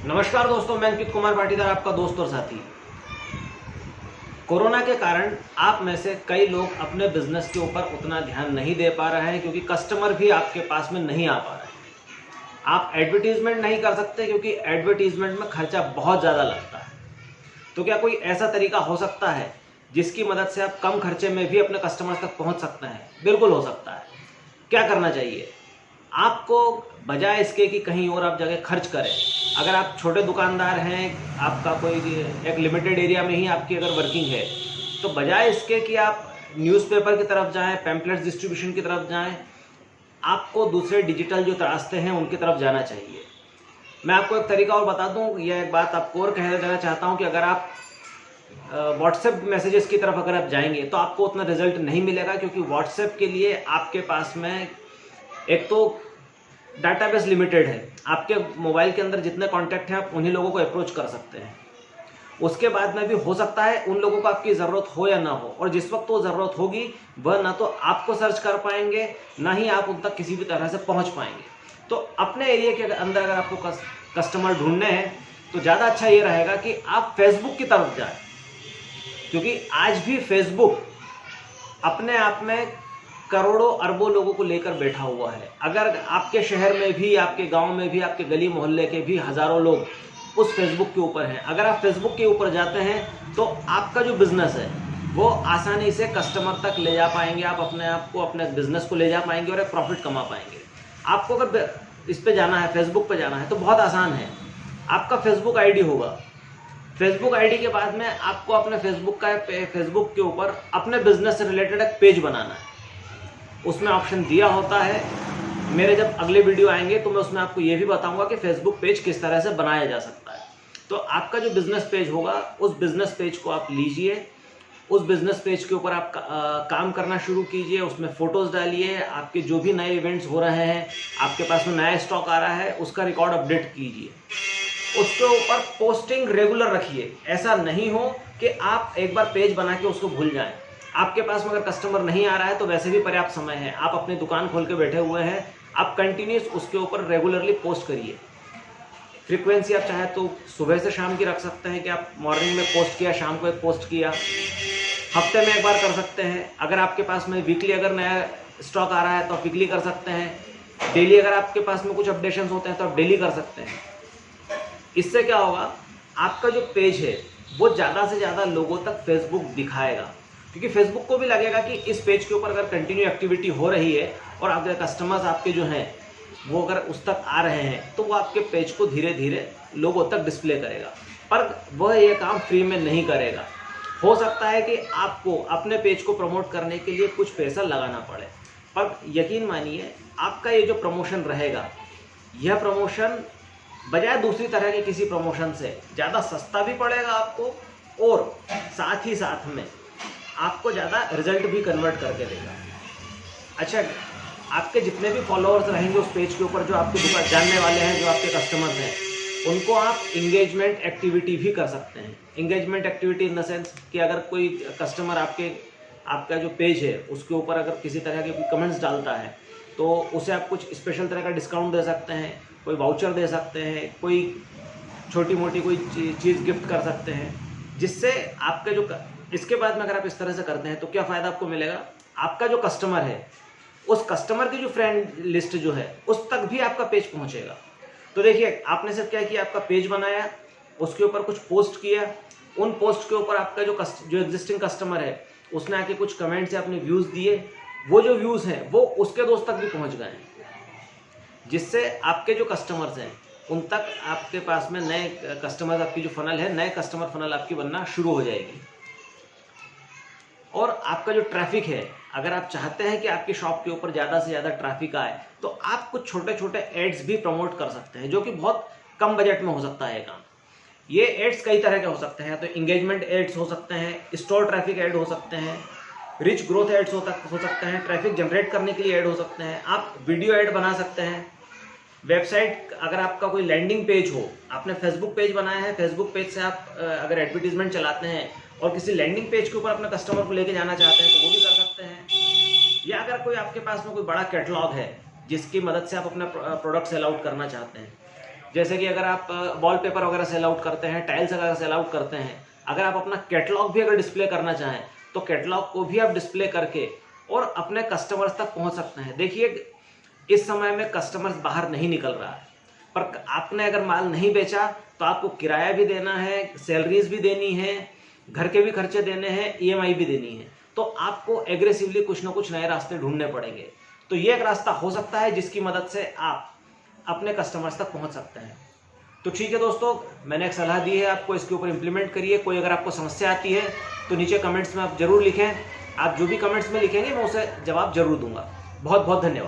नमस्कार दोस्तों, मैं अंकित कुमार पाटीदार, आपका दोस्त और साथी। कोरोना के कारण आप में से कई लोग अपने बिजनेस के ऊपर उतना ध्यान नहीं दे पा रहे हैं क्योंकि कस्टमर भी आपके पास में नहीं आ पा रहे हैं। आप एडवर्टीजमेंट नहीं कर सकते क्योंकि एडवर्टीजमेंट में खर्चा बहुत ज़्यादा लगता है। तो क्या कोई ऐसा तरीका हो सकता है जिसकी मदद से आप कम खर्चे में भी अपने कस्टमर तक पहुंच सकते हैं? बिल्कुल हो सकता है। क्या करना चाहिए आपको? बजाय इसके कि कहीं और आप जगह खर्च करें, अगर आप छोटे दुकानदार हैं, आपका कोई एक लिमिटेड एरिया में ही आपकी अगर वर्किंग है, तो बजाय इसके कि आप न्यूज़पेपर की तरफ जाएं, पैम्पलेट्स डिस्ट्रीब्यूशन की तरफ जाएं, आपको दूसरे डिजिटल जो रास्ते हैं उनकी तरफ जाना चाहिए। मैं आपको एक तरीका और बता दूं, यह एक बात आपको और कह देना चाहता हूं कि अगर आप व्हाट्सएप मैसेजेस की तरफ अगर आप जाएंगे तो आपको उतना रिजल्ट नहीं मिलेगा, क्योंकि व्हाट्सएप के लिए आपके पास में एक तो डाटाबेस लिमिटेड है। आपके मोबाइल के अंदर जितने कॉन्टैक्ट हैं आप उन्हीं लोगों को अप्रोच कर सकते हैं। उसके बाद में भी हो सकता है उन लोगों को आपकी ज़रूरत हो या ना हो, और जिस वक्त वो ज़रूरत होगी वह ना तो आपको सर्च कर पाएंगे, ना ही आप उन तक किसी भी तरह से पहुंच पाएंगे। तो अपने एरिया के अंदर अगर आपको कस्टमर ढूंढने हैं तो ज़्यादा अच्छा ये रहेगा कि आप फेसबुक की तरफ जाएँ, क्योंकि आज भी फेसबुक अपने आप में करोड़ों अरबों लोगों को लेकर बैठा हुआ है। अगर आपके शहर में भी, आपके गांव में भी, आपके गली मोहल्ले के भी हज़ारों लोग उस फेसबुक के ऊपर हैं, अगर आप फेसबुक के ऊपर जाते हैं तो आपका जो बिज़नेस है वो आसानी से कस्टमर तक ले जा पाएंगे। आप अपने आप को, अपने बिज़नेस को ले जा पाएंगे और एक प्रॉफिट कमा पाएंगे। आपको अगर इस पे जाना है, फेसबुक पे जाना है, तो बहुत आसान है। आपका फेसबुक आईडी होगा। फेसबुक आईडी के बाद में आपको अपने फेसबुक के ऊपर अपने बिजनेस से रिलेटेड एक पेज बनाना है। उसमें ऑप्शन दिया होता है। मेरे जब अगले वीडियो आएंगे तो मैं उसमें आपको ये भी बताऊंगा कि फेसबुक पेज किस तरह से बनाया जा सकता है। तो आपका जो बिजनेस पेज होगा, उस बिजनेस पेज को आप लीजिए, उस बिजनेस पेज के ऊपर आप काम करना शुरू कीजिए। उसमें फ़ोटोज़ डालिए, आपके जो भी नए इवेंट्स हो रहे हैं, आपके पास में नया स्टॉक आ रहा है, उसका रिकॉर्ड अपडेट कीजिए। उसके ऊपर पोस्टिंग रेगुलर रखिए। ऐसा नहीं हो कि आप एक बार पेज बना के उसको भूल जाएं। आपके पास में अगर कस्टमर नहीं आ रहा है तो वैसे भी पर्याप्त समय है, आप अपनी दुकान खोल के बैठे हुए हैं, आप कंटिन्यूस उसके ऊपर रेगुलरली पोस्ट करिए। फ्रीक्वेंसी आप चाहे तो सुबह से शाम की रख सकते हैं कि आप मॉर्निंग में पोस्ट किया, शाम को एक पोस्ट किया। हफ्ते में एक बार कर सकते हैं। अगर आपके पास में वीकली अगर नया स्टॉक आ रहा है तो आप वीकली कर सकते हैं। डेली अगर आपके पास में कुछ अपडेशंस होते हैं तो आप डेली कर सकते हैं। इससे क्या होगा, आपका जो पेज है वो ज़्यादा से ज़्यादा लोगों तक फेसबुक दिखाएगा, क्योंकि फेसबुक को भी लगेगा कि इस पेज के ऊपर अगर कंटिन्यू एक्टिविटी हो रही है और आपके कस्टमर्स आपके जो हैं वो अगर उस तक आ रहे हैं तो वो आपके पेज को धीरे धीरे लोगों तक डिस्प्ले करेगा। पर वह ये काम फ्री में नहीं करेगा। हो सकता है कि आपको अपने पेज को प्रमोट करने के लिए कुछ पैसा लगाना पड़े, पर यकीन मानिए आपका ये जो प्रमोशन रहेगा, यह प्रमोशन बजाय दूसरी तरह के किसी प्रमोशन से ज़्यादा सस्ता भी पड़ेगा आपको, और साथ ही साथ में आपको ज़्यादा रिजल्ट भी कन्वर्ट करके देगा। अच्छा, आपके जितने भी फॉलोअर्स रहेंगे उस पेज के ऊपर, जो आपके दुकान जानने वाले हैं, जो आपके कस्टमर्स हैं, उनको आप इंगेजमेंट एक्टिविटी भी कर सकते हैं। Engagement activity in the sense कि अगर कोई कस्टमर आपका जो पेज है उसके ऊपर अगर किसी तरह के कोई कमेंट्स डालता है तो उसे आप कुछ स्पेशल तरह का डिस्काउंट दे सकते हैं, कोई वाउचर दे सकते हैं, कोई छोटी मोटी कोई चीज़ गिफ्ट कर सकते हैं, जिससे आपके जो इसके बाद में अगर आप इस तरह से करते हैं तो क्या फ़ायदा आपको मिलेगा, आपका जो कस्टमर है उस कस्टमर की जो फ्रेंड लिस्ट जो है उस तक भी आपका पेज पहुंचेगा। तो देखिए, आपने सिर्फ क्या किया, आपका पेज बनाया, उसके ऊपर कुछ पोस्ट किया, उन पोस्ट के ऊपर आपका जो एग्जिस्टिंग कस्टमर है उसने आके कुछ कमेंट्स या अपने व्यूज़ दिए, वो जो व्यूज़ हैं वो उसके दोस्त तक भी पहुँच गए, जिससे आपके जो कस्टमर्स हैं उन तक आपके पास में नए कस्टमर्स, आपकी जो फनल है, नए कस्टमर फनल आपकी बनना शुरू हो जाएगी। और आपका जो ट्रैफिक है, अगर आप चाहते हैं कि आपकी शॉप के ऊपर ज़्यादा से ज़्यादा ट्रैफिक आए तो आप कुछ छोटे छोटे एड्स भी प्रमोट कर सकते हैं, जो कि बहुत कम बजट में हो सकता है काम। ये एड्स कई तरह के हो सकते हैं, तो इंगेजमेंट एड्स हो सकते हैं, स्टोर ट्रैफिक एड हो सकते हैं, रिच ग्रोथ एड्स हो सकते हैं, ट्रैफिक जनरेट करने के लिए ऐड हो सकते हैं, आप वीडियो ऐड बना सकते हैं। वेबसाइट, अगर आपका कोई लैंडिंग पेज हो, आपने फेसबुक पेज बनाया है, फेसबुक पेज से आप अगर एडवर्टीजमेंट चलाते हैं और किसी लैंडिंग पेज के ऊपर अपने कस्टमर को लेके जाना चाहते हैं तो वो भी कर सकते हैं। या अगर कोई आपके पास में कोई बड़ा कैटलॉग है जिसकी मदद से आप अपना प्रोडक्ट सेल आउट करना चाहते हैं जैसे कि अगर आप वॉलपेपर वगैरह सेल आउट करते हैं, टाइल्स वगैरह सेल आउट करते हैं, अगर आप अपना कैटलॉग भी अगर डिस्प्ले करना चाहें तो कैटलॉग को भी आप डिस्प्ले करके और अपने कस्टमर्स तक पहुंच सकते हैं। देखिए, इस समय में कस्टमर्स बाहर नहीं निकल रहा है, पर आपने अगर माल नहीं बेचा तो आपको किराया भी देना है, सैलरीज भी देनी है, घर के भी खर्चे देने हैं, ईएमआई भी देनी है। तो आपको एग्रेसिवली कुछ ना कुछ नए रास्ते ढूंढने पड़ेंगे। तो ये एक रास्ता हो सकता है जिसकी मदद से आप अपने कस्टमर्स तक पहुंच सकते हैं। तो ठीक है दोस्तों, मैंने एक सलाह दी है आपको, इसके ऊपर इंप्लीमेंट करिए। कोई अगर आपको समस्या आती है तो नीचे कमेंट्स में आप जरूर लिखें। आप जो भी कमेंट्स में लिखेंगे मैं उसे जवाब जरूर दूंगा। बहुत बहुत धन्यवाद।